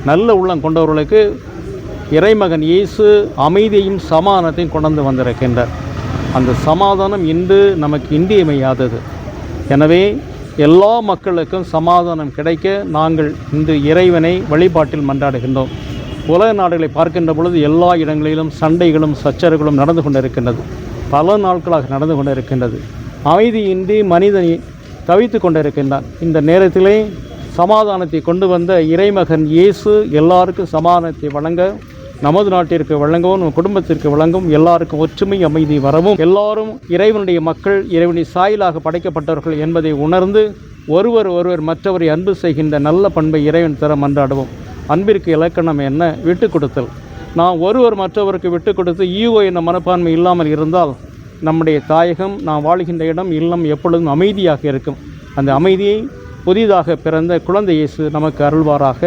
நல்ல உள்ளம் கொண்டவர்களுக்கு இறைமகன் இயேசு அமைதியையும் சமாதானத்தையும் கொண்டு வந்திருக்கின்றார். அந்த சமாதானம் இன்று நமக்கு இன்றியமையாதது. எனவே எல்லா மக்களுக்கும் சமாதானம் கிடைக்க நாங்கள் இன்று இறைவனை வழிபாட்டில் மன்றாடுகின்றோம். உலக நாடுகளை பார்க்கின்ற பொழுது எல்லா இடங்களிலும் சண்டைகளும் சச்சரவுகளும் நடந்து கொண்டிருக்கின்றது. பல நாட்களாக நடந்து கொண்டிருக்கின்றது. அமைதியின்றி மனிதனை தவித்து கொண்டிருக்கின்றான். இந்த நேரத்திலே சமாதானத்தை கொண்டு வந்த இறைமகன் இயேசு எல்லாருக்கும் சமாதானத்தை வழங்க, நமது நாட்டிற்கு வழங்கவும், நம் குடும்பத்திற்கு வழங்கும், எல்லாருக்கும் ஒற்றுமை அமைதி வரவும், எல்லாரும் இறைவனுடைய மக்கள், இறைவனுடைய சாயலாக படைக்கப்பட்டவர்கள் என்பதை உணர்ந்து ஒருவர் மற்றவரை அன்பு செய்கின்ற நல்ல பண்பை இறைவன் தர மன்றாடுவோம். அன்பிற்கு இலக்கணம் என்ன? விட்டு கொடுத்தல். நாம் ஒருவர் மற்றவருக்கு விட்டு கொடுத்து ஈகோ என்ற மனப்பான்மை இல்லாமல் இருந்தால் நம்முடைய தாயகம், நாம் வாழ்கின்ற இடம், இல்லம் எப்பொழுதும் அமைதியாக இருக்கும். அந்த அமைதியை புதிதாக பிறந்த குழந்தை இயேசு நமக்கு அருள்வாராக.